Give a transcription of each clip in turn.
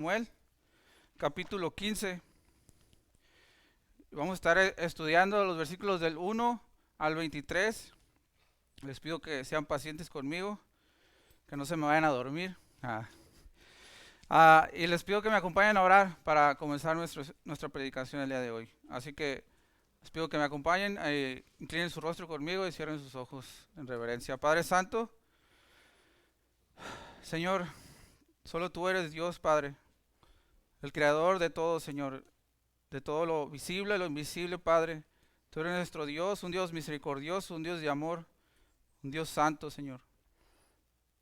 Samuel, capítulo 15. Vamos a estar estudiando los versículos del 1 al 23. Les pido que sean pacientes conmigo, que no se me vayan a dormir. Y les pido que me acompañen a orar para comenzar nuestra predicación el día de hoy. Así que les pido que me acompañen, inclinen su rostro conmigo y cierren sus ojos en reverencia. Padre Santo, Señor, solo tú eres Dios, Padre, el creador de todo, Señor, de todo lo visible, lo invisible, Padre. Tú eres nuestro Dios, un Dios misericordioso, un Dios de amor, un Dios santo, Señor.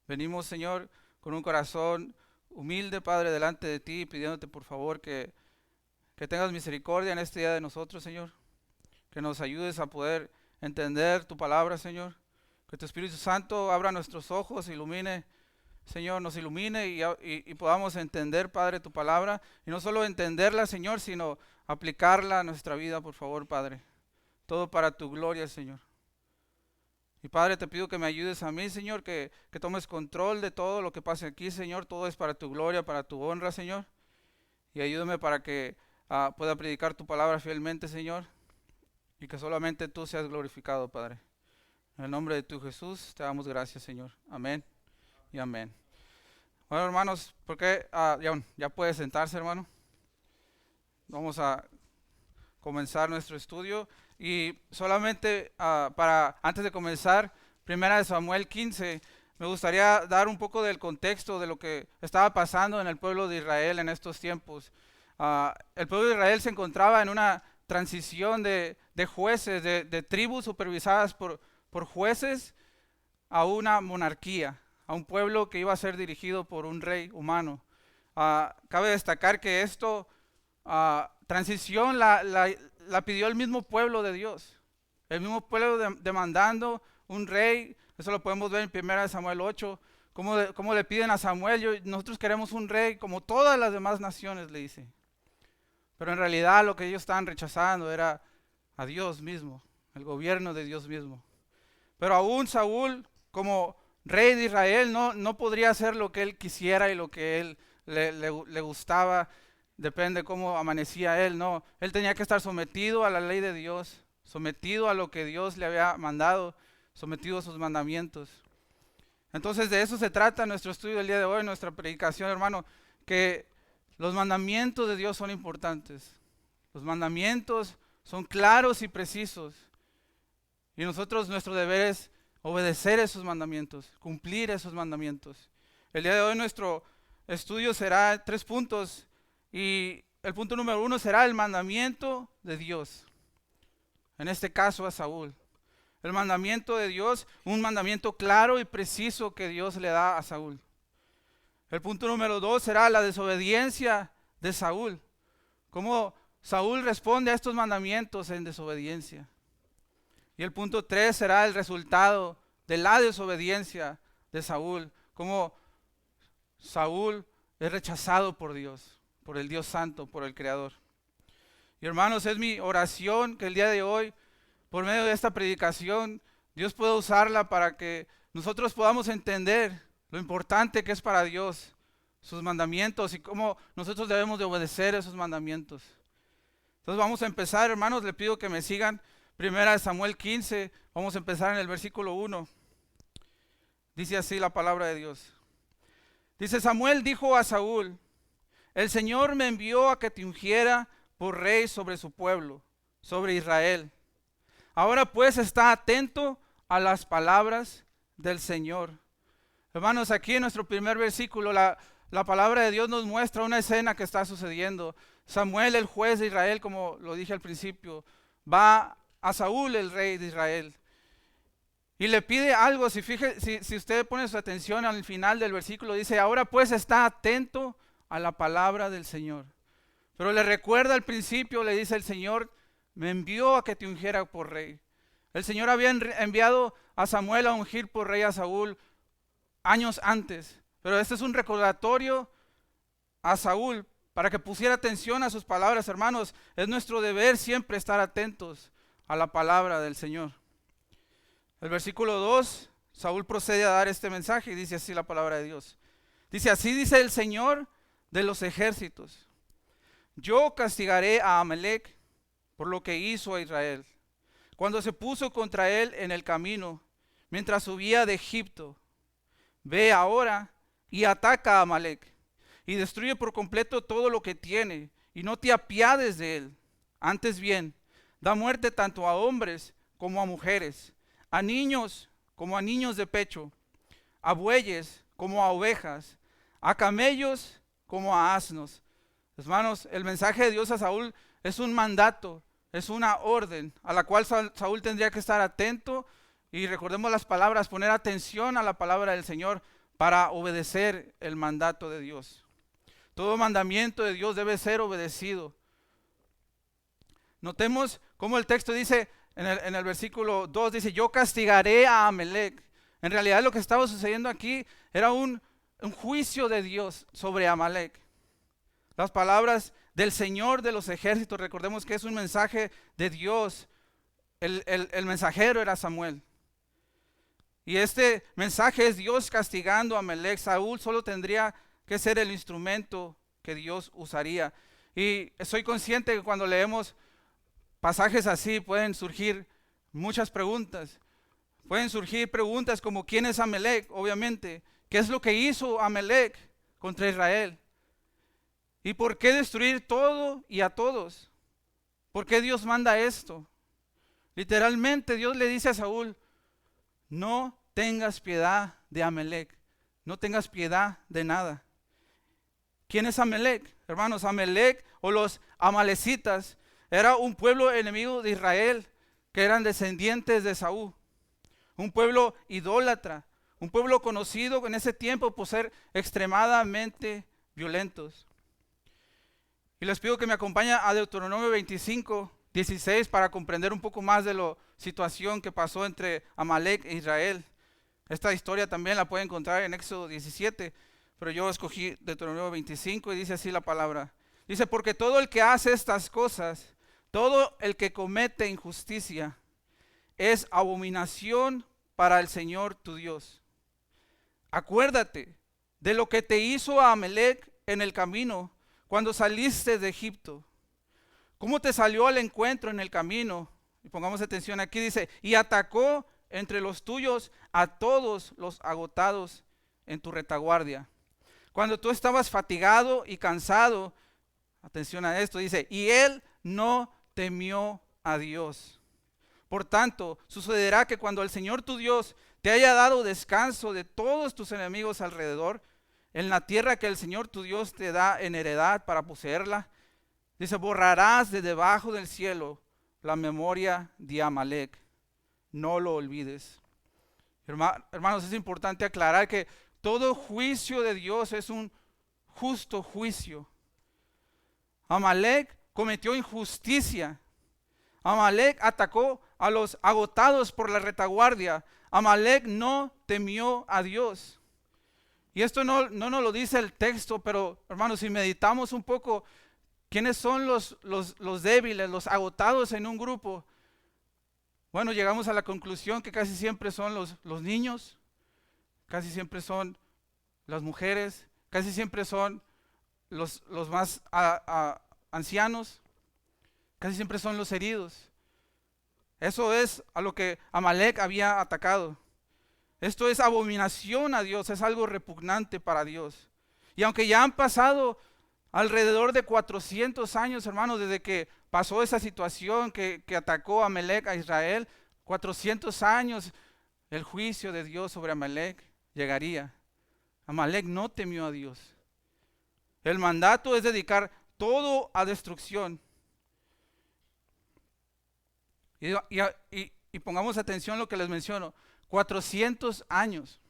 Venimos, Señor, con un corazón humilde, Padre, delante de ti, pidiéndote por favor que tengas misericordia en este día de nosotros, Señor. Que nos ayudes a poder entender tu palabra, Señor. Que tu Espíritu Santo abra nuestros ojos, ilumine, Señor, nos ilumine y podamos entender, Padre, tu palabra. Y no solo entenderla, Señor, sino aplicarla a nuestra vida, por favor, Padre. Todo para tu gloria, Señor. Y Padre, te pido que me ayudes a mí, Señor, que tomes control de todo lo que pase aquí, Señor. Todo es para tu gloria, para tu honra, Señor. Y ayúdame para que pueda predicar tu palabra fielmente, Señor. Y que solamente tú seas glorificado, Padre. En el nombre de tu Jesús, te damos gracias, Señor. Amén y amén. Bueno, hermanos, porque ya puede sentarse, hermano. Vamos a comenzar nuestro estudio y solamente antes de comenzar, primera de Samuel 15, me gustaría dar un poco del contexto de lo que estaba pasando en el pueblo de Israel en estos tiempos. El pueblo de Israel se encontraba en una transición de jueces, de tribus supervisadas por jueces a una monarquía, a un pueblo que iba a ser dirigido por un rey humano. Cabe destacar que esto transición la pidió el mismo pueblo de Dios, el mismo pueblo demandando un rey. Eso lo podemos ver en 1 Samuel 8, cómo le piden a Samuel, nosotros queremos un rey como todas las demás naciones, le dice. Pero en realidad lo que ellos estaban rechazando era a Dios mismo, el gobierno de Dios mismo. Pero aún Saúl, como rey de Israel, no podría hacer lo que él quisiera y lo que él le gustaba. Depende cómo amanecía él, no. Él tenía que estar sometido a la ley de Dios, sometido a lo que Dios le había mandado, sometido a sus mandamientos. Entonces de eso se trata nuestro estudio del día de hoy, nuestra predicación, hermano, que los mandamientos de Dios son importantes. Los mandamientos son claros y precisos. Y nosotros, nuestro deber es obedecer esos mandamientos, cumplir esos mandamientos. El día de hoy nuestro estudio será 3 puntos. Y el punto número 1 será el mandamiento de Dios. En este caso a Saúl. El mandamiento de Dios, un mandamiento claro y preciso que Dios le da a Saúl. El punto número 2 será la desobediencia de Saúl. Cómo Saúl responde a estos mandamientos en desobediencia. Y el punto 3 será el resultado de la desobediencia de Saúl. Cómo Saúl es rechazado por Dios, por el Dios Santo, por el Creador. Y hermanos, es mi oración que el día de hoy, por medio de esta predicación, Dios pueda usarla para que nosotros podamos entender lo importante que es para Dios sus mandamientos y cómo nosotros debemos de obedecer esos mandamientos. Entonces vamos a empezar, hermanos, le pido que me sigan. Primera de Samuel 15, vamos a empezar en el versículo 1. Dice así la palabra de Dios. Dice: Samuel dijo a Saúl: el Señor me envió a que te ungiera por rey sobre su pueblo, sobre Israel. Ahora pues está atento a las palabras del Señor. Hermanos, aquí en nuestro primer versículo, la palabra de Dios nos muestra una escena que está sucediendo. Samuel, el juez de Israel, como lo dije al principio, va a Saúl, el rey de Israel, y le pide algo. Si usted pone su atención al final del versículo, dice: ahora pues está atento a la palabra del Señor. Pero le recuerda al principio, le dice: el Señor me envió a que te ungiera por rey. El Señor había enviado a Samuel a ungir por rey a Saúl años antes. Pero este es un recordatorio a Saúl para que pusiera atención a sus palabras, hermanos. Es nuestro deber siempre estar atentos a la palabra del Señor. El versículo 2, Saúl procede a dar este mensaje y dice así la palabra de Dios. Dice: así dice el Señor, de los ejércitos. Yo castigaré a Amalec por lo que hizo a Israel, cuando se puso contra él en el camino, mientras subía de Egipto. Ve ahora y ataca a Amalec, y destruye por completo todo lo que tiene, y no te apiades de él. Antes bien, da muerte tanto a hombres como a mujeres, a niños como a niños de pecho, a bueyes como a ovejas, a camellos como a asnos. Hermanos, el mensaje de Dios a Saúl es un mandato, es una orden a la cual Saúl tendría que estar atento, y recordemos las palabras, poner atención a la palabra del Señor para obedecer el mandato de Dios. Todo mandamiento de Dios debe ser obedecido. Notemos cómo el texto dice en el versículo 2, dice, yo castigaré a Amalec. En realidad lo que estaba sucediendo aquí era un juicio de Dios sobre Amalec. Las palabras del Señor de los ejércitos, recordemos que es un mensaje de Dios. El mensajero era Samuel. Y este mensaje es Dios castigando a Amalec. Saúl solo tendría que ser el instrumento que Dios usaría. Y soy consciente que cuando leemos pasajes así pueden surgir muchas preguntas. Pueden surgir preguntas como ¿quién es Amalec? Obviamente, ¿qué es lo que hizo Amalec contra Israel? ¿Y por qué destruir todo y a todos? ¿Por qué Dios manda esto? Literalmente Dios le dice a Saúl, no tengas piedad de Amalec, no tengas piedad de nada. ¿Quién es Amalec? Hermanos, Amalec o los amalecitas era un pueblo enemigo de Israel que eran descendientes de Saúl. Un pueblo idólatra, un pueblo conocido en ese tiempo por ser extremadamente violentos. Y les pido que me acompañen a Deuteronomio 25, 16 para comprender un poco más de la situación que pasó entre Amalec e Israel. Esta historia también la pueden encontrar en Éxodo 17, pero yo escogí Deuteronomio 25 y dice así la palabra. Dice, porque todo el que hace estas cosas, todo el que comete injusticia, es abominación para el Señor tu Dios. Acuérdate de lo que te hizo a Amalec en el camino cuando saliste de Egipto. Cómo te salió al encuentro en el camino. Y pongamos atención aquí, dice, y atacó entre los tuyos a todos los agotados en tu retaguardia. Cuando tú estabas fatigado y cansado, atención a esto, dice, y él no temió a Dios. Por tanto, sucederá que cuando el Señor tu Dios te haya dado descanso de todos tus enemigos alrededor, en la tierra que el Señor tu Dios te da en heredad para poseerla, dice, borrarás de debajo del cielo la memoria de Amalec. No lo olvides. Hermanos, es importante aclarar que todo juicio de Dios es un justo juicio. Amalec cometió injusticia. Amalec atacó a los agotados por la retaguardia. Amalec no temió a Dios. Y esto no nos lo dice el texto, pero hermanos, si meditamos un poco, ¿quiénes son los débiles, los agotados en un grupo? Bueno, llegamos a la conclusión que casi siempre son los niños, casi siempre son las mujeres, casi siempre son los más ancianos, casi siempre son los heridos. Eso es a lo que Amalec había atacado. Esto es abominación a Dios, es algo repugnante para Dios. Y aunque ya han pasado alrededor de 400 años, hermanos, desde que pasó esa situación que atacó a Amalec a Israel, 400 años, el juicio de Dios sobre Amalec llegaría. Amalec no temió a Dios. El mandato es dedicar todo a destrucción. Y pongamos atención a lo que les menciono. 400 años.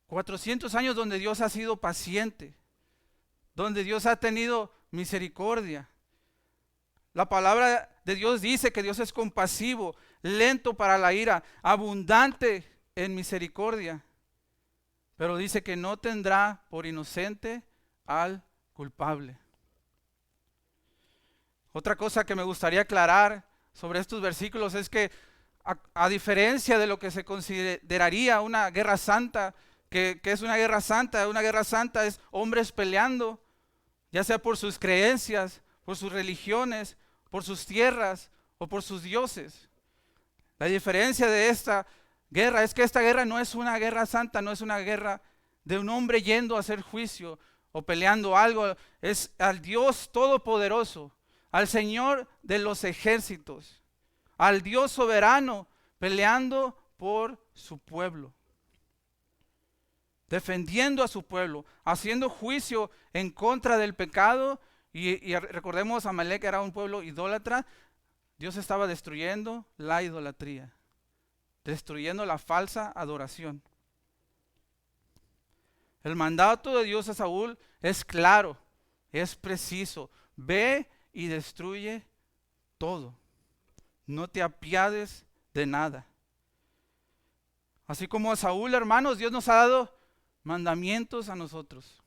400 años donde Dios ha sido paciente, donde Dios ha tenido misericordia. La palabra de Dios dice que Dios es compasivo, lento para la ira, abundante en misericordia. Pero dice que no tendrá por inocente al culpable. Otra cosa que me gustaría aclarar sobre estos versículos es que a diferencia de lo que se consideraría una guerra santa que es una guerra santa. Una guerra santa es hombres peleando, ya sea por sus creencias, por sus religiones, por sus tierras o por sus dioses. La diferencia de esta guerra es que esta guerra no es una guerra santa, no es una guerra de un hombre yendo a hacer juicio o peleando algo. Es al Dios Todopoderoso, al Señor de los ejércitos, al Dios soberano peleando por su pueblo, defendiendo a su pueblo, haciendo juicio en contra del pecado. Y recordemos, Amalek era un pueblo idólatra. Dios estaba destruyendo la idolatría, destruyendo la falsa adoración. El mandato de Dios a Saúl es claro, es preciso. Ve y destruye todo. No te apiades de nada. Así como a Saúl, hermanos, Dios nos ha dado mandamientos a nosotros.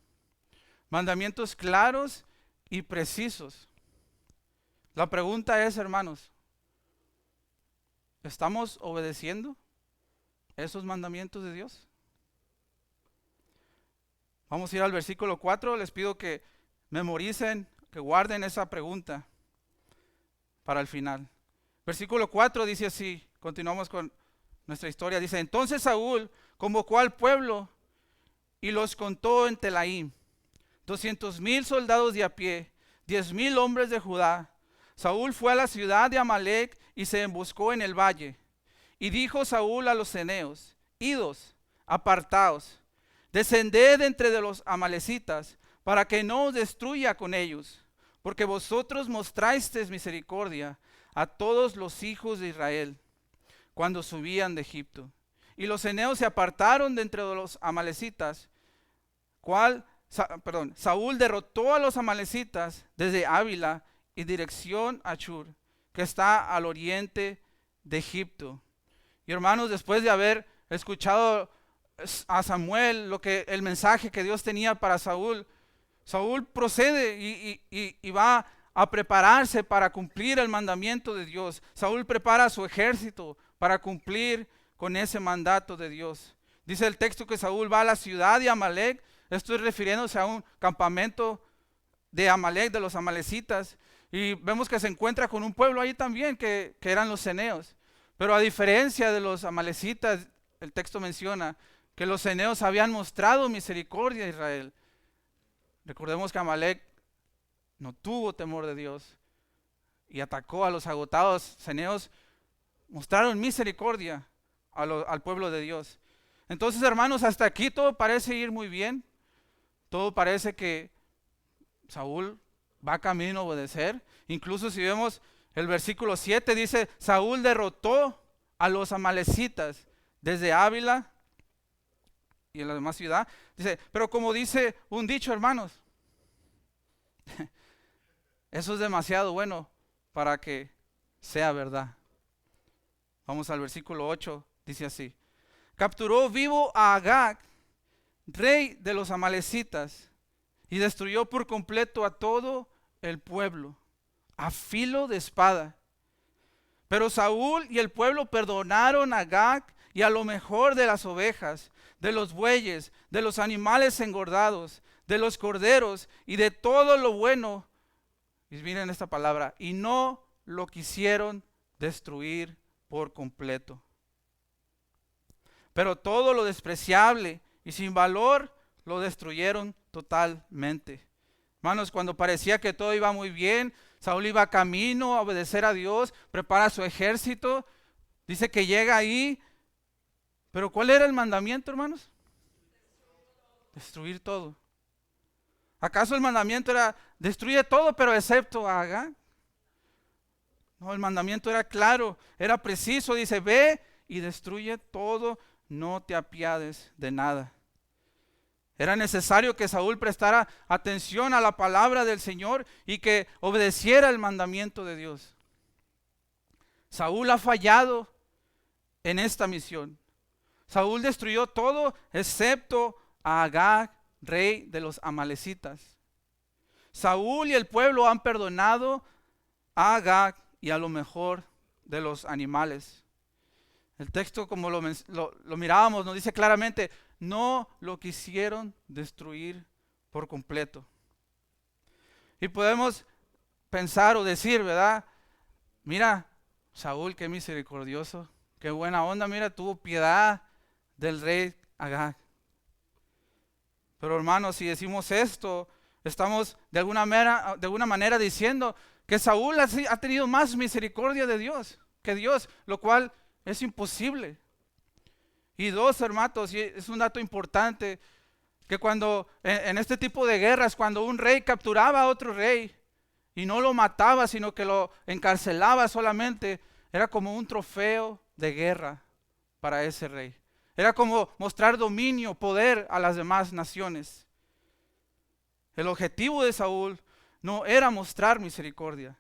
Mandamientos claros y precisos. La pregunta es, hermanos, ¿estamos obedeciendo esos mandamientos de Dios? Vamos a ir al versículo 4. Les pido que memoricen, que guarden esa pregunta para el final. Versículo 4 dice así, continuamos con nuestra historia. Dice, entonces Saúl convocó al pueblo y los contó en Telaim, 200,000 soldados de a pie, 10,000 hombres de Judá. Saúl fue a la ciudad de Amalek y se emboscó en el valle. Y dijo Saúl a los ceneos, idos, apartaos, descended entre de los amalecitas, para que no os destruya con ellos, porque vosotros mostrasteis misericordia a todos los hijos de Israel, cuando subían de Egipto. Y los ceneos se apartaron de entre los amalecitas, Saúl derrotó a los amalecitas desde Ávila y dirección a Shur, que está al oriente de Egipto. Y hermanos, después de haber escuchado a Samuel el mensaje que Dios tenía para Saúl, Saúl procede y va a prepararse para cumplir el mandamiento de Dios. Saúl prepara a su ejército para cumplir con ese mandato de Dios. Dice el texto que Saúl va a la ciudad de Amalek. Esto es refiriéndose a un campamento de Amalek, de los amalecitas. Y vemos que se encuentra con un pueblo ahí también, que eran los ceneos. Pero a diferencia de los amalecitas, el texto menciona que los ceneos habían mostrado misericordia a Israel. Recordemos que Amalek no tuvo temor de Dios y atacó a los agotados. Ceneos mostraron misericordia al pueblo de Dios. Entonces, hermanos, hasta aquí todo parece ir muy bien. Todo parece que Saúl va camino a obedecer. Incluso si vemos el versículo 7, dice, Saúl derrotó a los amalecitas desde Ávila y en la demás ciudad. Dice, pero como dice un dicho, hermanos, eso es demasiado bueno para que sea verdad. Vamos al versículo 8, dice así, capturó vivo a Agag, rey de los amalecitas, y destruyó por completo a todo el pueblo, a filo de espada. Pero Saúl y el pueblo perdonaron a Agag y a lo mejor de las ovejas, de los bueyes, de los animales engordados, de los corderos y de todo lo bueno. Y miren esta palabra, y no lo quisieron destruir por completo. Pero todo lo despreciable y sin valor lo destruyeron totalmente. Hermanos, cuando parecía que todo iba muy bien, Saúl iba camino a obedecer a Dios, prepara su ejército, dice que llega ahí, pero ¿cuál era el mandamiento, hermanos? Destruir todo. ¿Acaso el mandamiento era destruye todo, pero excepto a Agag? No, el mandamiento era claro, era preciso, dice, ve y destruye todo, no te apiades de nada. Era necesario que Saúl prestara atención a la palabra del Señor y que obedeciera el mandamiento de Dios. Saúl ha fallado en esta misión. Saúl destruyó todo excepto a Agag, rey de los amalecitas. Saúl y el pueblo han perdonado a Agag y a lo mejor de los animales. El texto, como lo mirábamos, nos dice claramente, no lo quisieron destruir por completo. Y podemos pensar o decir, ¿verdad? Mira, Saúl, qué misericordioso, qué buena onda, mira, tuvo piedad del rey Agag. Pero hermanos, si decimos esto, estamos de alguna manera diciendo que Saúl ha tenido más misericordia de Dios que Dios, lo cual es imposible. Y dos, hermanos, y es un dato importante, que cuando en este tipo de guerras, cuando un rey capturaba a otro rey y no lo mataba, sino que lo encarcelaba solamente, era como un trofeo de guerra para ese rey. Era como mostrar dominio, poder a las demás naciones. El objetivo de Saúl no era mostrar misericordia.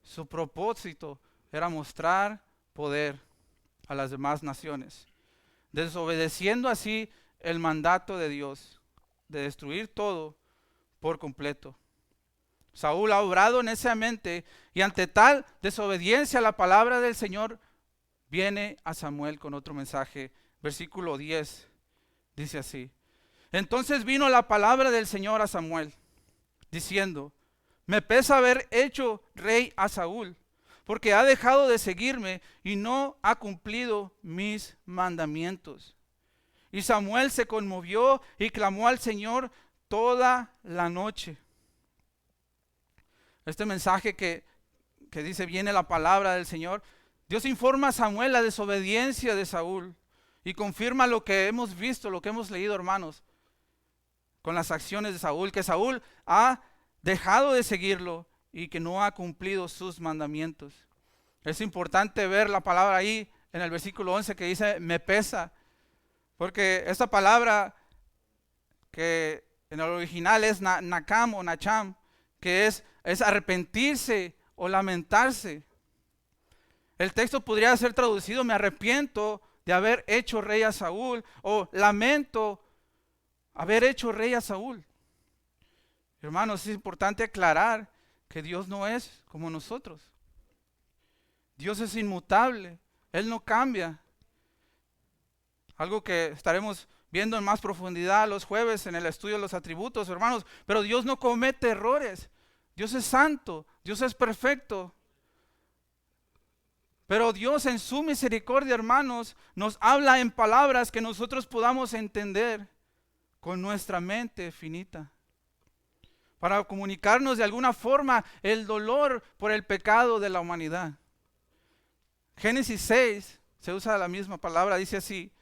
Su propósito era mostrar poder a las demás naciones, desobedeciendo así el mandato de Dios de destruir todo por completo. Saúl ha obrado neciamente y ante tal desobediencia a la palabra del Señor, viene a Samuel con otro mensaje. Versículo 10 dice así: entonces vino la palabra del Señor a Samuel, diciendo: me pesa haber hecho rey a Saúl, porque ha dejado de seguirme y no ha cumplido mis mandamientos. Y Samuel se conmovió y clamó al Señor toda la noche. Este mensaje que dice: viene la palabra del Señor, Dios informa a Samuel la desobediencia de Saúl y confirma lo que hemos visto, lo que hemos leído, hermanos, con las acciones de Saúl, que Saúl ha dejado de seguirlo y que no ha cumplido sus mandamientos. Es importante ver la palabra ahí en el versículo 11 que dice: me pesa, porque esta palabra que en el original es nakam o nacham, que es arrepentirse o lamentarse. El texto podría ser traducido: me arrepiento de haber hecho rey a Saúl, o lamento haber hecho rey a Saúl. Hermanos, es importante aclarar que Dios no es como nosotros. Dios es inmutable, Él no cambia. Algo que estaremos viendo en más profundidad los jueves en el estudio de los atributos, hermanos. Pero Dios no comete errores. Dios es santo, Dios es perfecto. Pero Dios en su misericordia, hermanos, nos habla en palabras que nosotros podamos entender con nuestra mente finita, para comunicarnos de alguna forma el dolor por el pecado de la humanidad. Génesis 6, se usa la misma palabra, dice así: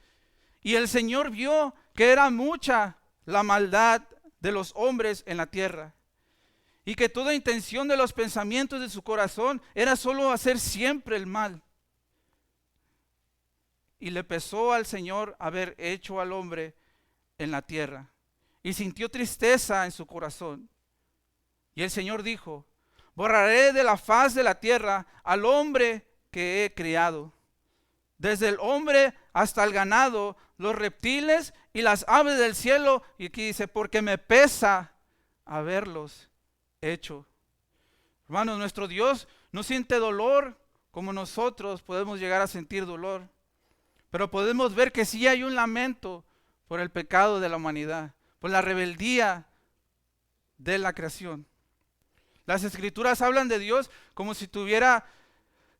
y el Señor vio que era mucha la maldad de los hombres en la tierra, y que toda intención de los pensamientos de su corazón era solo hacer siempre el mal. Y le pesó al Señor haber hecho al hombre en la tierra, y sintió tristeza en su corazón. Y el Señor dijo: borraré de la faz de la tierra al hombre que he criado, desde el hombre hasta el ganado, los reptiles y las aves del cielo. Y aquí dice: porque me pesa haberlos hecho. Hermanos, nuestro Dios no siente dolor como nosotros podemos llegar a sentir dolor, pero podemos ver que sí hay un lamento por el pecado de la humanidad, por la rebeldía de la creación. Las Escrituras hablan de Dios como si tuviera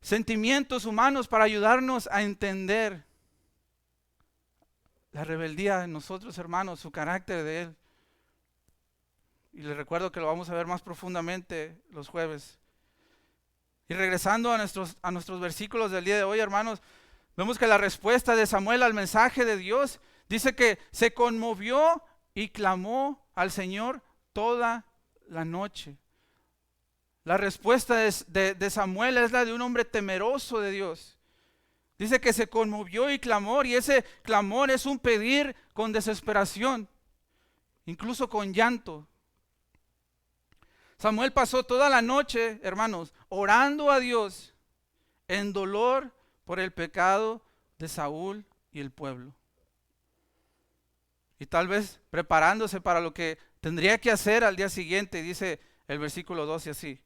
sentimientos humanos para ayudarnos a entender la rebeldía de nosotros, hermanos, su carácter de Él. Y les recuerdo que lo vamos a ver más profundamente los jueves. Y regresando a nuestros versículos del día de hoy, hermanos, vemos que la respuesta de Samuel al mensaje de Dios dice que se conmovió y clamó al Señor toda la noche. La respuesta de Samuel es la de un hombre temeroso de Dios. Dice que se conmovió y clamó, y ese clamor es un pedir con desesperación, incluso con llanto. Samuel pasó toda la noche, hermanos, orando a Dios en dolor por el pecado de Saúl y el pueblo. Y tal vez preparándose para lo que tendría que hacer al día siguiente, dice el versículo 12 así.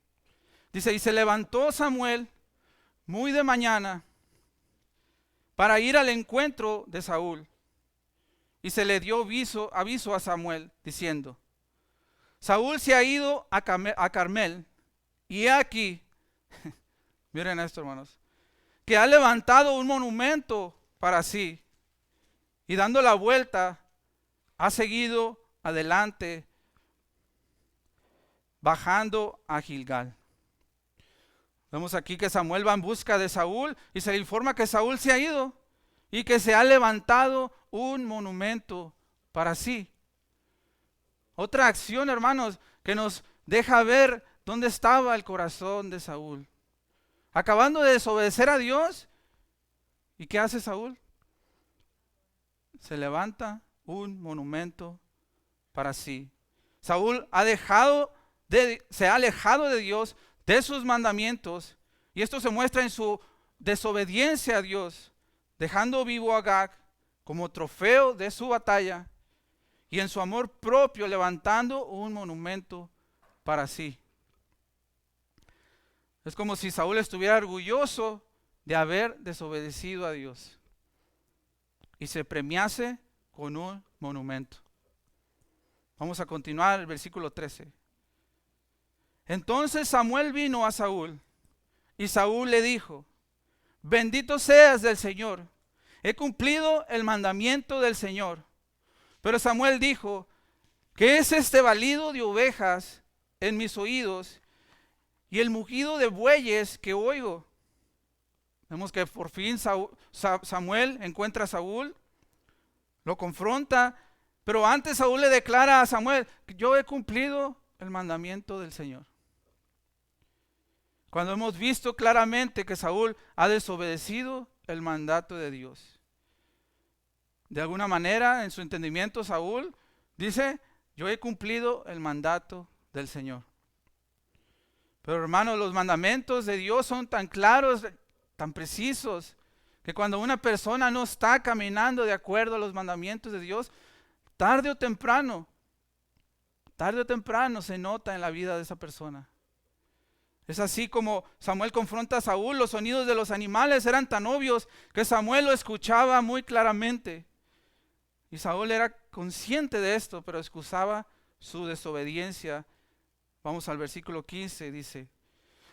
Dice: y se levantó Samuel muy de mañana para ir al encuentro de Saúl. y se le dio aviso a Samuel, diciendo: Saúl se ha ido a Carmel, y he aquí, miren esto, hermanos, que ha levantado un monumento para sí, y dando la vuelta, ha seguido adelante, bajando a Gilgal. Vemos aquí que Samuel va en busca de Saúl y se le informa que Saúl se ha ido y que se ha levantado un monumento para sí. Otra acción, hermanos, que nos deja ver dónde estaba el corazón de Saúl. Acabando de desobedecer a Dios, ¿y qué hace Saúl? Se levanta un monumento para sí. Saúl se ha alejado de Dios, de sus mandamientos, y esto se muestra en su desobediencia a Dios, dejando vivo a Agag como trofeo de su batalla, y en su amor propio levantando un monumento para sí. Es como si Saúl estuviera orgulloso de haber desobedecido a Dios y se premiase con un monumento. Vamos a continuar el versículo 13. Entonces Samuel vino a Saúl, y Saúl le dijo: bendito seas del Señor, he cumplido el mandamiento del Señor. Pero Samuel dijo: ¿qué es este balido de ovejas en mis oídos y el mugido de bueyes que oigo? Vemos que por fin Samuel encuentra a Saúl, lo confronta, pero antes Saúl le declara a Samuel: yo he cumplido el mandamiento del Señor. Cuando hemos visto claramente que Saúl ha desobedecido el mandato de Dios. De alguna manera, en su entendimiento, Saúl dice: yo he cumplido el mandato del Señor. Pero hermanos, los mandamientos de Dios son tan claros, tan precisos, que cuando una persona no está caminando de acuerdo a los mandamientos de Dios, tarde o temprano se nota en la vida de esa persona. Es así como Samuel confronta a Saúl. Los sonidos de los animales eran tan obvios que Samuel lo escuchaba muy claramente. Y Saúl era consciente de esto, pero excusaba su desobediencia. Vamos al versículo 15, dice: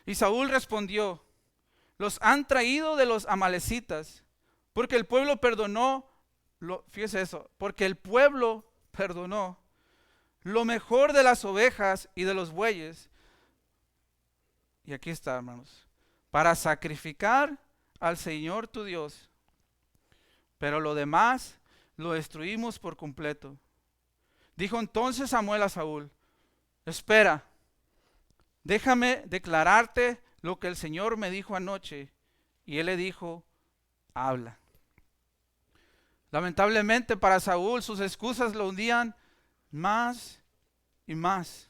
y Saúl respondió: los han traído de los amalecitas, porque el pueblo perdonó, fíjese eso, porque el pueblo perdonó lo mejor de las ovejas y de los bueyes. Y aquí está, hermanos: para sacrificar al Señor tu Dios, pero lo demás lo destruimos por completo. Dijo entonces Samuel a Saúl: espera, déjame declararte lo que el Señor me dijo anoche. Y él le dijo: habla. Lamentablemente para Saúl, sus excusas lo hundían más y más.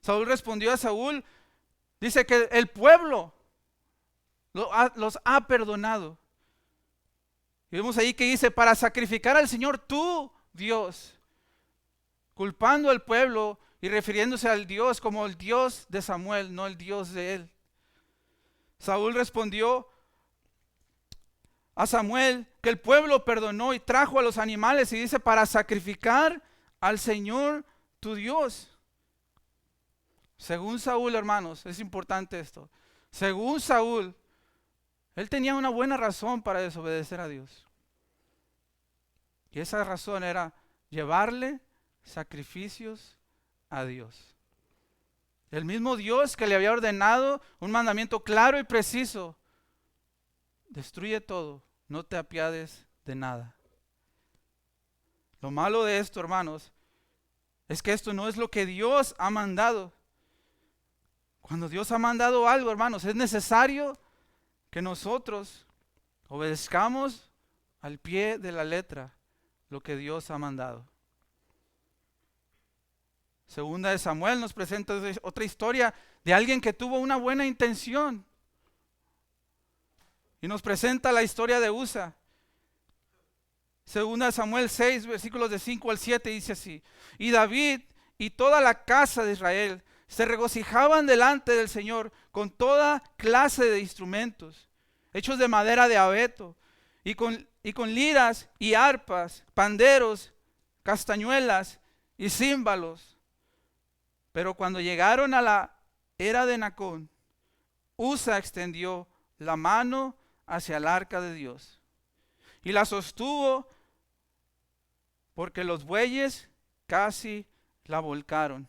Saúl respondió a Saúl, dice que el pueblo los ha perdonado. Y vemos ahí que dice: para sacrificar al Señor tu Dios, culpando al pueblo y refiriéndose al Dios como el Dios de Samuel, no el Dios de él. Saúl respondió a Samuel que el pueblo perdonó y trajo a los animales, y dice: para sacrificar al Señor tu Dios. Según Saúl, hermanos, es importante esto. Según Saúl, él tenía una buena razón para desobedecer a Dios. Y esa razón era llevarle sacrificios a Dios. El mismo Dios que le había ordenado un mandamiento claro y preciso: destruye todo, no te apiades de nada. Lo malo de esto, hermanos, es que esto no es lo que Dios ha mandado. Cuando Dios ha mandado algo, hermanos, es necesario que nosotros obedezcamos al pie de la letra lo que Dios ha mandado. Segunda de Samuel nos presenta otra historia de alguien que tuvo una buena intención. Y nos presenta la historia de Usa. Segunda de Samuel 6, versículos de 5 al 7, dice así: y David y toda la casa de Israel se regocijaban delante del Señor con toda clase de instrumentos, hechos de madera de abeto, y con y con liras y arpas, panderos, castañuelas y címbalos. Pero cuando llegaron a la era de Nacón, Usa extendió la mano hacia el arca de Dios y la sostuvo porque los bueyes casi la volcaron.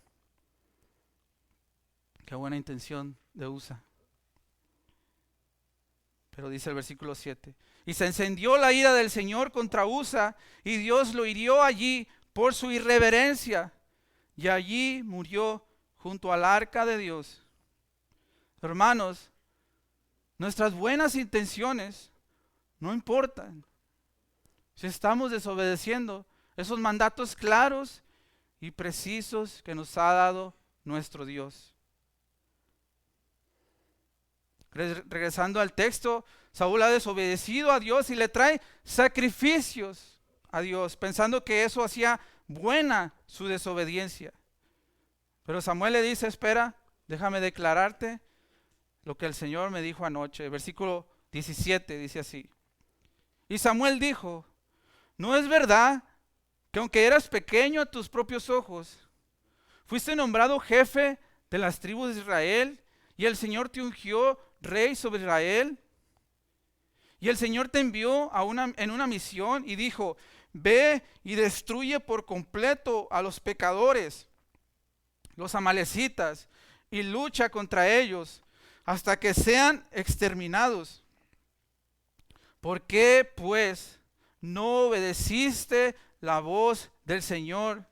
Qué buena intención de Usa. Pero dice el versículo 7: y se encendió la ira del Señor contra Usa, y Dios lo hirió allí por su irreverencia, y allí murió junto al arca de Dios. Hermanos, nuestras buenas intenciones no importan si estamos desobedeciendo esos mandatos claros y precisos que nos ha dado nuestro Dios. Regresando al texto, Saúl ha desobedecido a Dios y le trae sacrificios a Dios, pensando que eso hacía buena su desobediencia. Pero Samuel le dice: espera, déjame declararte lo que el Señor me dijo anoche. Versículo 17 dice así: y Samuel dijo: ¿no es verdad que aunque eras pequeño a tus propios ojos, fuiste nombrado jefe de las tribus de Israel, y el Señor te ungió rey sobre Israel? Y el Señor te envió en una misión y dijo: ve y destruye por completo a los pecadores, los amalecitas, y lucha contra ellos hasta que sean exterminados. ¿Por qué pues no obedeciste la voz del Señor,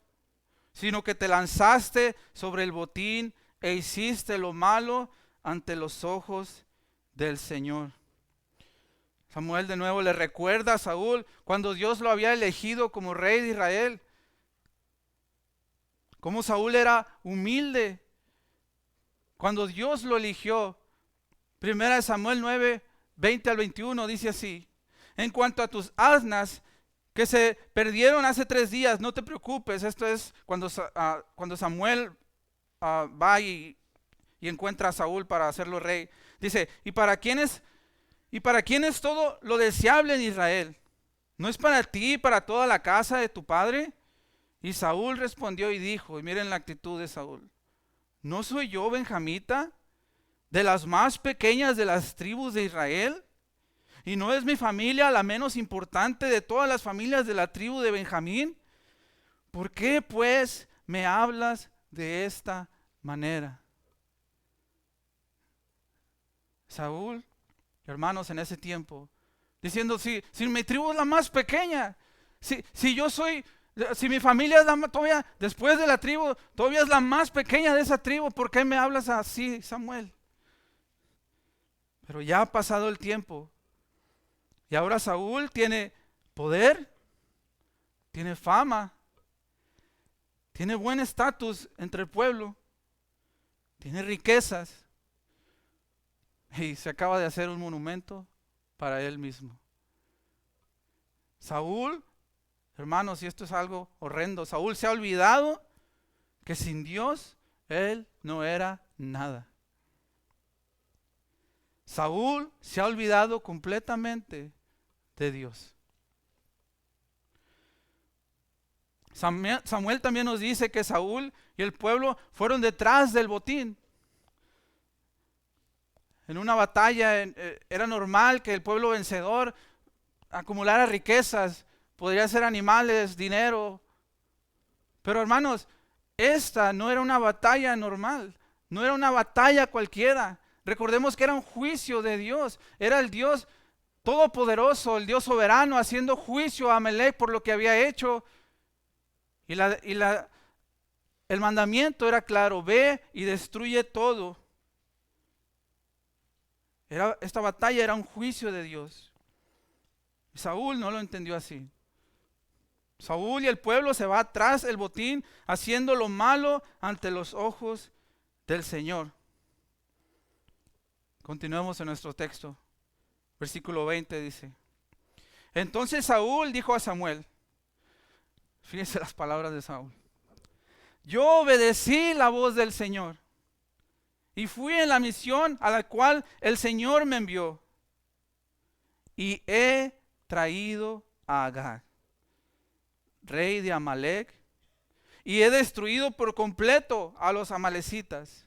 sino que te lanzaste sobre el botín e hiciste lo malo ante los ojos del Señor? Samuel de nuevo le recuerda a Saúl cuando Dios lo había elegido como rey de Israel, cómo Saúl era humilde cuando Dios lo eligió. Primera de Samuel 9, 20 al 21 dice así: en cuanto a tus asnas que se perdieron hace 3 días, no te preocupes. Esto es cuando Samuel va y encuentra a Saúl para hacerlo rey. Dice: ¿Y para quién es todo lo deseable en Israel? ¿No es para ti y para toda la casa de tu padre? Y Saúl respondió y dijo, y miren la actitud de Saúl: ¿no soy yo benjamita, de las más pequeñas de las tribus de Israel? ¿Y no es mi familia la menos importante de todas las familias de la tribu de Benjamín? ¿Por qué pues me hablas de esta manera? Saúl, hermanos, en ese tiempo, diciendo: si mi tribu es la más pequeña, si mi familia es todavía, después de la tribu, todavía es la más pequeña de esa tribu, ¿por qué me hablas así, Samuel? Pero ya ha pasado el tiempo. Y ahora Saúl tiene poder, tiene fama, tiene buen estatus entre el pueblo, tiene riquezas, y se acaba de hacer un monumento para él mismo. Saúl, hermanos, y esto es algo horrendo, Saúl se ha olvidado que sin Dios él no era nada. Saúl se ha olvidado completamente de Dios. Samuel también nos dice que Saúl y el pueblo fueron detrás del botín. En una batalla era normal que el pueblo vencedor acumulara riquezas, podría ser animales, dinero. Pero hermanos, esta no era una batalla normal, no era una batalla cualquiera. Recordemos que era un juicio de Dios, era el Dios todopoderoso, el Dios soberano, haciendo juicio a Amalek por lo que había hecho. Y el mandamiento era claro: ve y destruye todo. Esta batalla era un juicio de Dios. Y Saúl no lo entendió así. Saúl y el pueblo se va tras el botín, haciendo lo malo ante los ojos del Señor. Continuemos en nuestro texto. Versículo 20 dice: entonces Saúl dijo a Samuel, fíjense las palabras de Saúl: yo obedecí la voz del Señor y fui en la misión a la cual el Señor me envió, y he traído a Agag, rey de Amalec, y he destruido por completo a los amalecitas.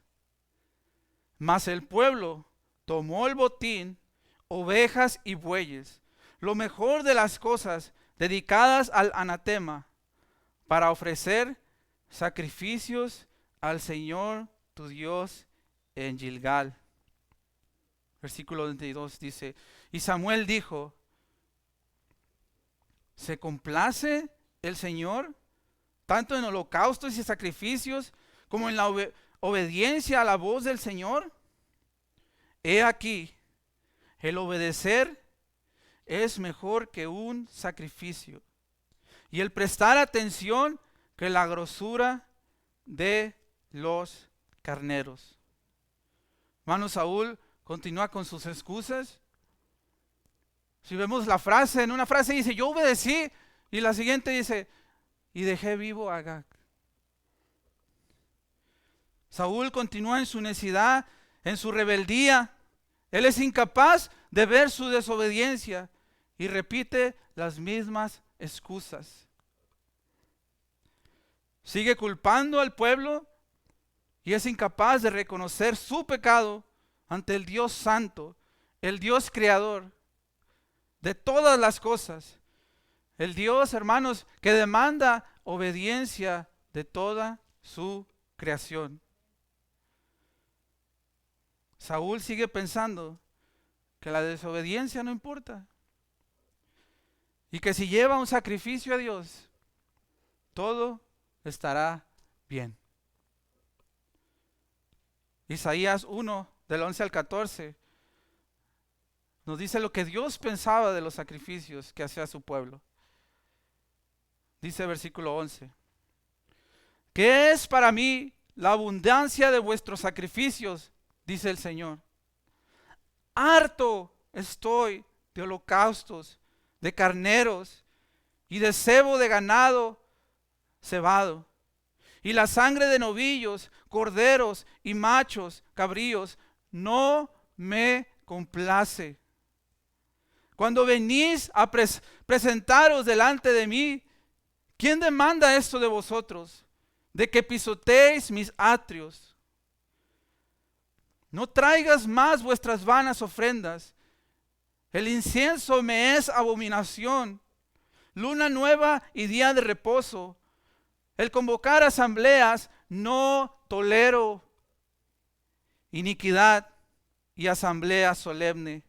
Mas el pueblo tomó el botín, ovejas y bueyes, lo mejor de las cosas dedicadas al anatema, para ofrecer sacrificios al Señor tu Dios en Gilgal. Versículo 22 dice, y Samuel dijo, ¿se complace el Señor tanto en holocaustos y sacrificios como en la obediencia a la voz del Señor? He aquí, el obedecer es mejor que un sacrificio, y el prestar atención que la grosura de los carneros. Hermano, Saúl continúa con sus excusas. Si vemos la frase, en una frase dice, yo obedecí, y la siguiente dice, y dejé vivo a Agag. Saúl continúa en su necedad, en su rebeldía. Él es incapaz de ver su desobediencia y repite las mismas excusas. Sigue culpando al pueblo y es incapaz de reconocer su pecado ante el Dios santo, el Dios creador de todas las cosas. El Dios, hermanos, que demanda obediencia de toda su creación. Saúl sigue pensando que la desobediencia no importa y que si lleva un sacrificio a Dios, todo estará bien. Isaías 1, del 11 al 14, nos dice lo que Dios pensaba de los sacrificios que hacía su pueblo. Dice versículo 11, ¿qué es para mí la abundancia de vuestros sacrificios? Dice el Señor. Harto estoy de holocaustos, de carneros y de cebo de ganado cebado, y la sangre de novillos, corderos y machos, cabríos, no me complace. Cuando venís a presentaros delante de mí, ¿quién demanda esto de vosotros? De que pisoteéis mis atrios. No traigas más vuestras vanas ofrendas. El incienso me es abominación. Luna nueva y día de reposo. El convocar asambleas no tolero. Iniquidad y asamblea solemne.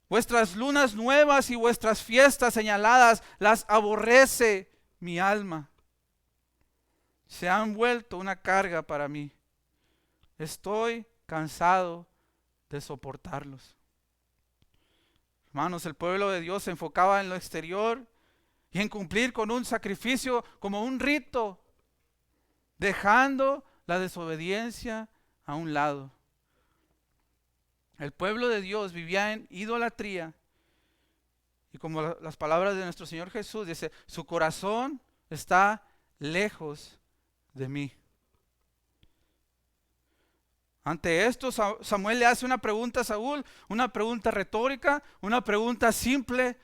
Vuestras lunas nuevas y vuestras fiestas señaladas las aborrece mi alma. Se han vuelto una carga para mí. Estoy cansado de soportarlos. Hermanos, el pueblo de Dios se enfocaba en lo exterior y en cumplir con un sacrificio como un rito, dejando la desobediencia a un lado. El pueblo de Dios vivía en idolatría y como las palabras de nuestro Señor Jesús dice, su corazón está lejos de mí. Ante esto, Samuel le hace una pregunta a Saúl, una pregunta retórica, una pregunta simple,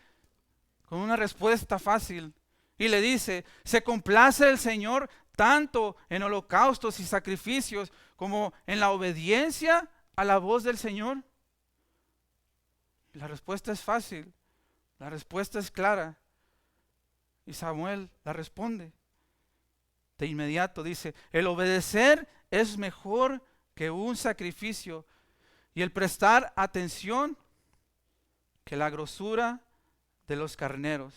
con una respuesta fácil. Y le dice, ¿se complace el Señor tanto en holocaustos y sacrificios como en la obediencia a la voz del Señor? La respuesta es fácil, la respuesta es clara. Y Samuel la responde. De inmediato dice, el obedecer es mejor que un sacrificio y el prestar atención que la grosura de los carneros.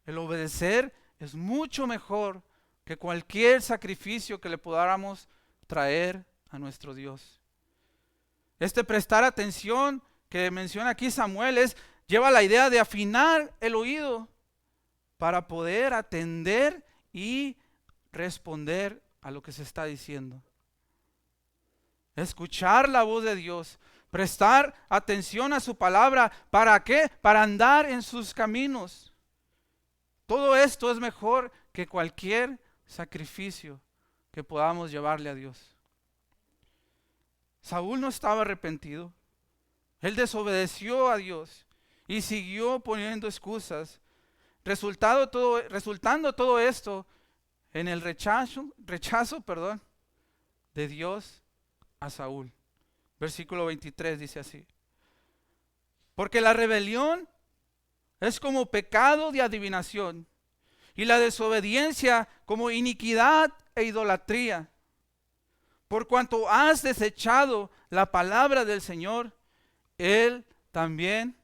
El obedecer es mucho mejor que cualquier sacrificio que le podamos traer a nuestro Dios. Este prestar atención que menciona aquí Samuel lleva la idea de afinar el oído para poder atender y responder a lo que se está diciendo. Escuchar la voz de Dios, prestar atención a su palabra. ¿Para qué? Para andar en sus caminos. Todo esto es mejor que cualquier sacrificio que podamos llevarle a Dios. Saúl no estaba arrepentido. Él desobedeció a Dios y siguió poniendo excusas, resultando todo esto en el rechazo, de Dios a Saúl. Versículo 23 dice así: porque la rebelión es como pecado de adivinación, y la desobediencia como iniquidad e idolatría. Por cuanto has desechado la palabra del Señor, Él también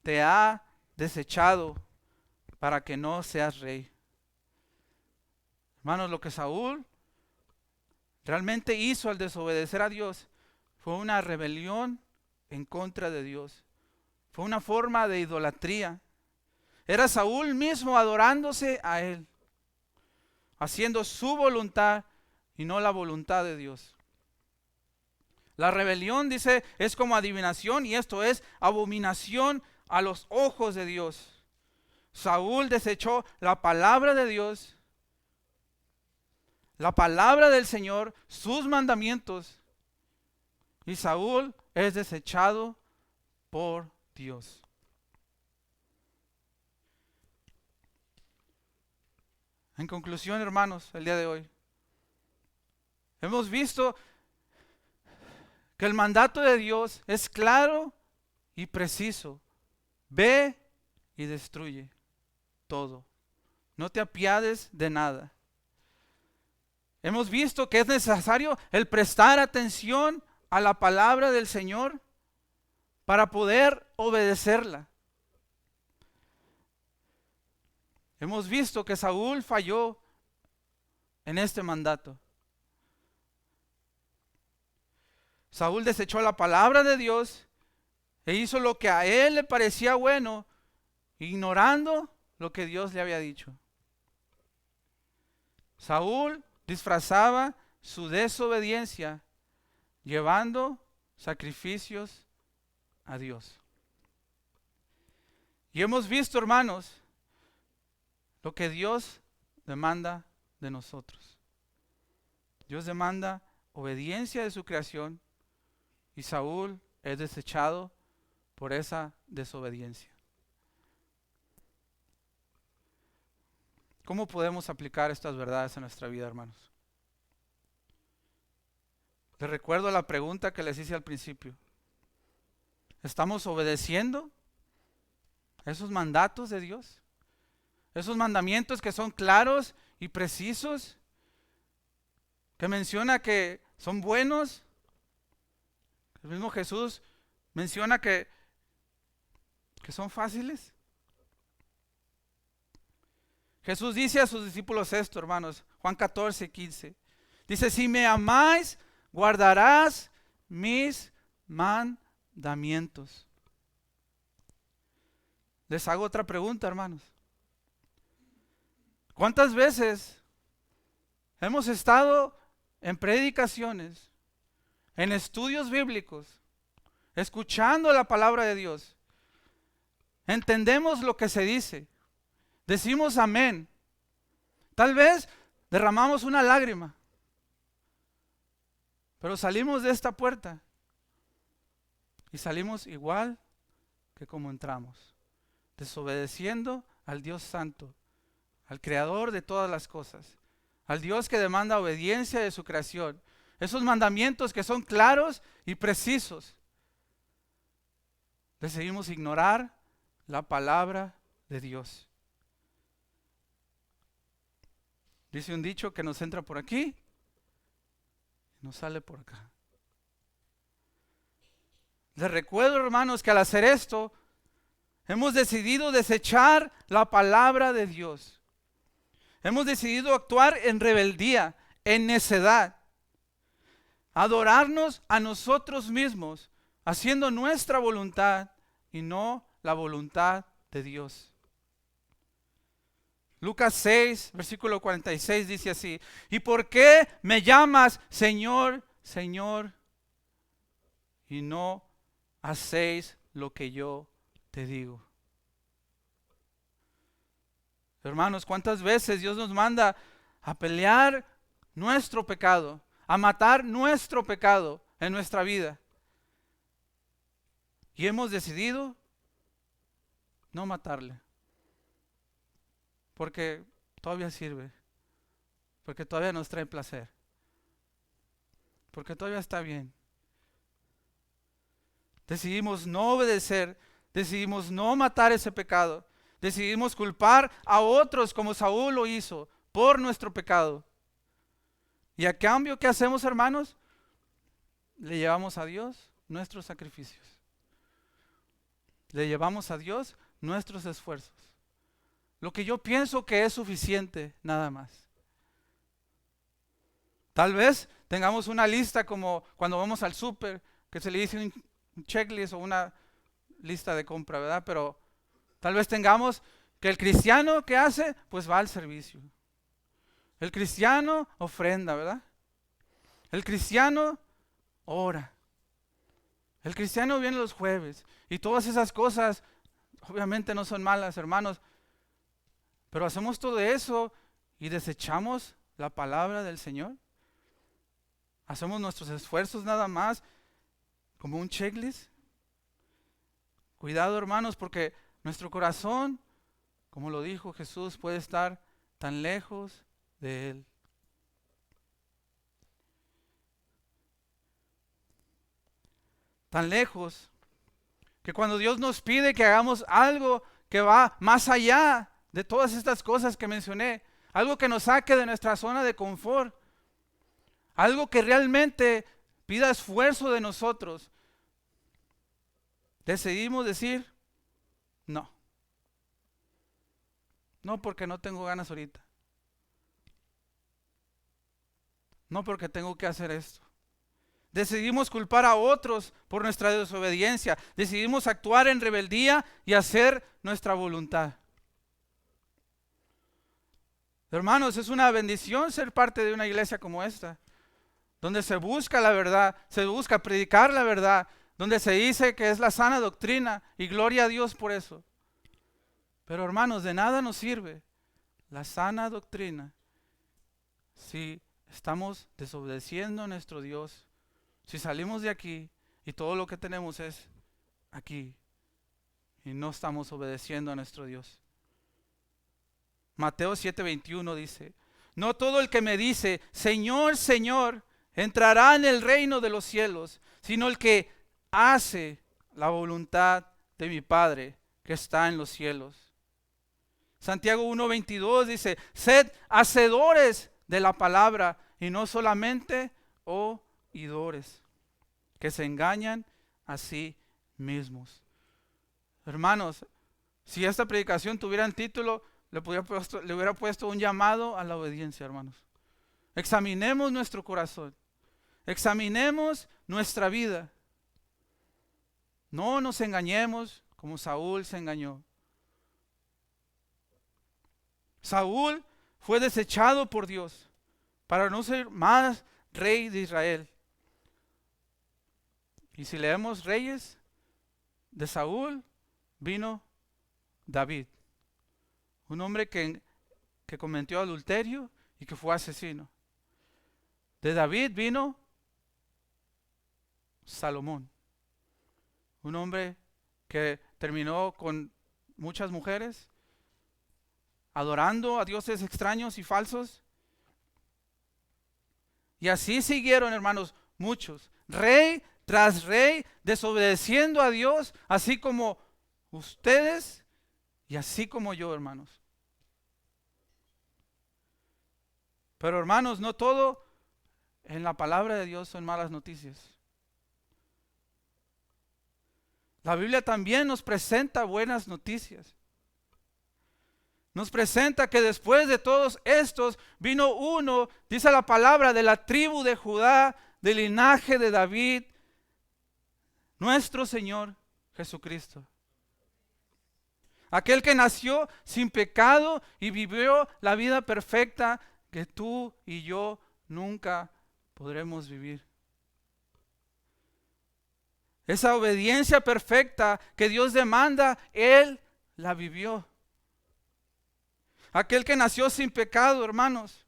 te ha desechado para que no seas rey. Hermanos, lo que Saúl realmente hizo al desobedecer a Dios fue una rebelión en contra de Dios. Fue una forma de idolatría. Era Saúl mismo adorándose a él, haciendo su voluntad y no la voluntad de Dios. La rebelión, dice, es como adivinación, y esto es abominación a los ojos de Dios. Saúl desechó la palabra de Dios, la palabra del Señor, sus mandamientos, y Saúl es desechado por Dios. En conclusión, hermanos, el día de hoy hemos visto que el mandato de Dios es claro y preciso. Ve y destruye todo. No te apiades de nada. Hemos visto que es necesario el prestar atención a la palabra del Señor para poder obedecerla. Hemos visto que Saúl falló en este mandato. Saúl desechó la palabra de Dios e hizo lo que a él le parecía bueno, ignorando lo que Dios le había dicho. Saúl disfrazaba su desobediencia llevando sacrificios a Dios. Y hemos visto, hermanos, lo que Dios demanda de nosotros. Dios demanda obediencia de su creación, y Saúl es desechado por esa desobediencia. ¿Cómo podemos aplicar estas verdades a nuestra vida, hermanos? Les recuerdo la pregunta que les hice al principio. ¿Estamos obedeciendo esos mandatos de Dios? Esos mandamientos que son claros y precisos, que menciona que son buenos. El mismo Jesús menciona que son fáciles. Jesús dice a sus discípulos esto, hermanos, Juan 14:15. Dice: si me amáis, guardarás mis mandamientos. Les hago otra pregunta, hermanos. ¿Cuántas veces hemos estado en predicaciones, en estudios bíblicos, escuchando la palabra de Dios? Entendemos lo que se dice, decimos amén, tal vez derramamos una lágrima, pero salimos de esta puerta y salimos igual que como entramos, desobedeciendo al Dios Santo, al Creador de todas las cosas, al Dios que demanda obediencia de su creación. Esos mandamientos que son claros y precisos. Decidimos ignorar la palabra de Dios. Dice un dicho que nos entra por aquí y nos sale por acá. Les recuerdo, hermanos, que al hacer esto hemos decidido desechar la palabra de Dios. Hemos decidido actuar en rebeldía, en necedad, adorarnos a nosotros mismos, haciendo nuestra voluntad y no la voluntad de Dios. Lucas 6, versículo 46 dice así: ¿y por qué me llamas Señor, Señor, y no hacéis lo que yo te digo? Hermanos, ¿cuántas veces Dios nos manda a pelear nuestro pecado, a matar nuestro pecado en nuestra vida? Y hemos decidido no matarle. Porque todavía sirve. Porque todavía nos trae placer. Porque todavía está bien. Decidimos no obedecer. Decidimos no matar ese pecado. Decidimos culpar a otros como Saúl lo hizo por nuestro pecado. Y a cambio, ¿qué hacemos, hermanos? Le llevamos a Dios nuestros sacrificios. Le llevamos a Dios nuestros esfuerzos. Lo que yo pienso que es suficiente, nada más. Tal vez tengamos una lista como cuando vamos al súper, que se le dice un checklist o una lista de compra, ¿verdad? Pero tal vez tengamos que el cristiano, ¿qué hace? Pues va al servicio. El cristiano ofrenda, ¿verdad? El cristiano ora. El cristiano viene los jueves. Y todas esas cosas, obviamente no son malas, hermanos. Pero hacemos todo eso y desechamos la palabra del Señor. Hacemos nuestros esfuerzos nada más como un checklist. Cuidado, hermanos, porque nuestro corazón, como lo dijo Jesús, puede estar tan lejos de Él. Tan lejos que cuando Dios nos pide que hagamos algo que va más allá de todas estas cosas que mencioné, algo que nos saque de nuestra zona de confort, algo que realmente pida esfuerzo de nosotros, decidimos decir no. No porque no tengo ganas ahorita. No porque tengo que hacer esto. Decidimos culpar a otros por nuestra desobediencia. Decidimos actuar en rebeldía y hacer nuestra voluntad. Hermanos, es una bendición ser parte de una iglesia como esta, donde se busca la verdad, se busca predicar la verdad, donde se dice que es la sana doctrina y gloria a Dios por eso. Pero hermanos, de nada nos sirve la sana doctrina si estamos desobedeciendo a nuestro Dios. Si salimos de aquí y todo lo que tenemos es aquí y no estamos obedeciendo a nuestro Dios. Mateo 7:21 dice: no todo el que me dice Señor, Señor, entrará en el reino de los cielos, sino el que hace la voluntad de mi Padre que está en los cielos. Santiago 1:22 dice: sed hacedores de la palabra y no solamente oidores, que se engañan a sí mismos. Hermanos, si esta predicación tuviera un título, le hubiera puesto un llamado a la obediencia, hermanos. Examinemos nuestro corazón. Examinemos nuestra vida. No nos engañemos como Saúl se engañó. Saúl fue desechado por Dios para no ser más rey de Israel. Y si leemos Reyes, de Saúl vino David, un hombre que cometió adulterio y que fue asesino. De David vino Salomón, un hombre que terminó con muchas mujeres, adorando a dioses extraños y falsos. Y así siguieron, hermanos, muchos, rey tras rey, desobedeciendo a Dios, así como ustedes y así como yo, hermanos. Pero hermanos, no todo en la palabra de Dios son malas noticias. La Biblia también nos presenta buenas noticias. Nos presenta que después de todos estos vino uno, dice la palabra, de la tribu de Judá, del linaje de David, nuestro Señor Jesucristo. Aquel que nació sin pecado y vivió la vida perfecta que tú y yo nunca podremos vivir. Esa obediencia perfecta que Dios demanda, Él la vivió. Aquel que nació sin pecado, hermanos,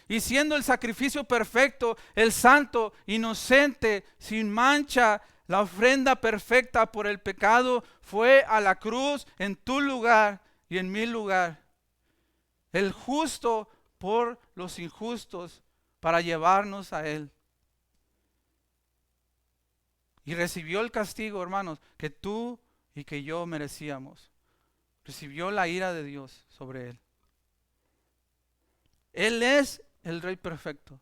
y siendo el sacrificio perfecto, el santo, inocente, sin mancha, La ofrenda perfecta por el pecado fue a la cruz en tu lugar y en mi lugar. El justo por los injustos para llevarnos a Él. Y recibió el castigo, hermanos, que tú y que yo merecíamos. Recibió la ira de Dios sobre Él. Él es el Rey perfecto.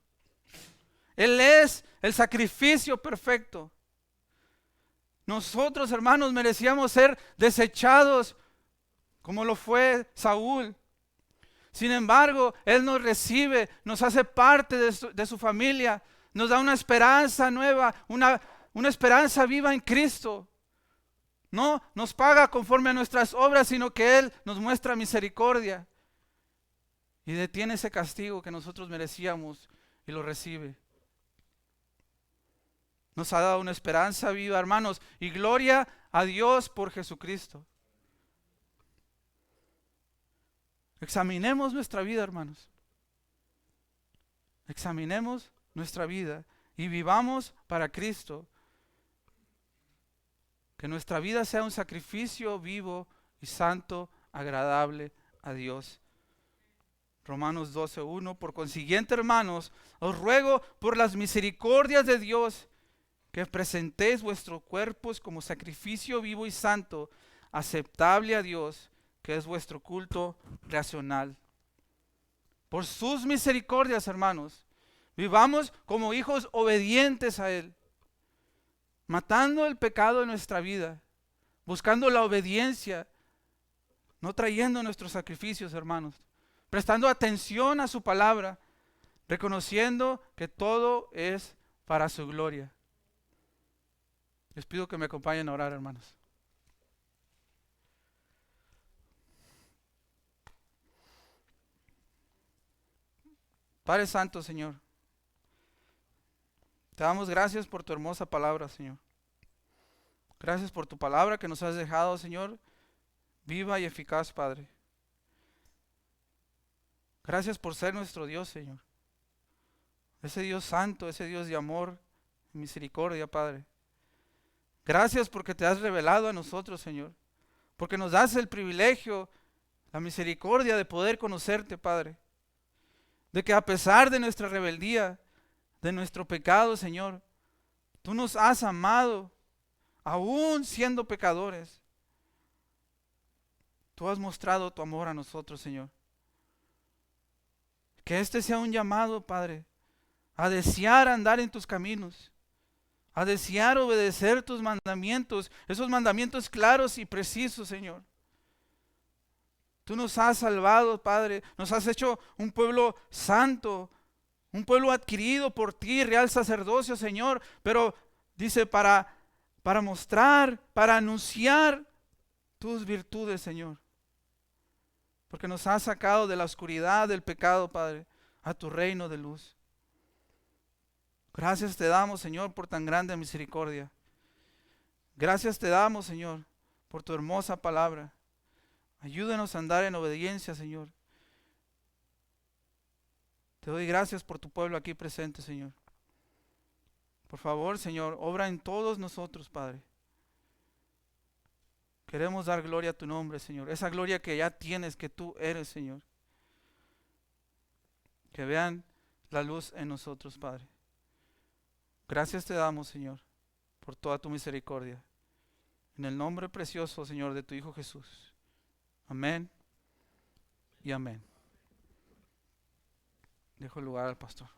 Él es el sacrificio perfecto. Nosotros, hermanos, merecíamos ser desechados como lo fue Saúl. Sin embargo, Él nos recibe, nos hace parte de su familia, nos da una esperanza nueva, una esperanza viva en Cristo. No nos paga conforme a nuestras obras, sino que Él nos muestra misericordia y detiene ese castigo que nosotros merecíamos y lo recibe. Nos ha dado una esperanza viva, hermanos, y gloria a Dios por Jesucristo. Examinemos nuestra vida, hermanos. Examinemos nuestra vida y vivamos para Cristo. Que nuestra vida sea un sacrificio vivo y santo, agradable a Dios. Romanos 12:1. Por consiguiente, hermanos, os ruego por las misericordias de Dios que presentéis vuestros cuerpos como sacrificio vivo y santo, aceptable a Dios, que es vuestro culto racional. Por sus misericordias, hermanos, vivamos como hijos obedientes a Él, matando el pecado en nuestra vida, buscando la obediencia, no trayendo nuestros sacrificios, hermanos, prestando atención a su palabra, reconociendo que todo es para su gloria. Les pido que me acompañen a orar, hermanos. Padre Santo, Señor, te damos gracias por tu hermosa palabra, Señor. Gracias por tu palabra que nos has dejado, Señor, viva y eficaz, Padre. Gracias por ser nuestro Dios, Señor. Ese Dios santo, ese Dios de amor y misericordia, Padre. Gracias porque te has revelado a nosotros, Señor. Porque nos das el privilegio, la misericordia de poder conocerte, Padre. De que a pesar de nuestra rebeldía, de nuestro pecado, Señor, tú nos has amado, aún siendo pecadores. Tú has mostrado tu amor a nosotros, Señor. Que este sea un llamado, Padre, a desear andar en tus caminos, a desear obedecer tus mandamientos, esos mandamientos claros y precisos, Señor. Tú nos has salvado, Padre, nos has hecho un pueblo santo, un pueblo adquirido por ti, real sacerdocio, Señor, pero dice para mostrar, para anunciar tus virtudes, Señor. Porque nos has sacado de la oscuridad del pecado, Padre, a tu reino de luz. Gracias te damos, Señor, por tan grande misericordia. Gracias te damos, Señor, por tu hermosa palabra. Ayúdanos a andar en obediencia, Señor. Te doy gracias por tu pueblo aquí presente, Señor. Por favor, Señor, obra en todos nosotros, Padre. Queremos dar gloria a tu nombre, Señor. Esa gloria que ya tienes, que tú eres, Señor. Que vean la luz en nosotros, Padre. Gracias te damos, Señor, por toda tu misericordia. En el nombre precioso, Señor, de tu Hijo Jesús. Amén y amén. Dejo el lugar al pastor.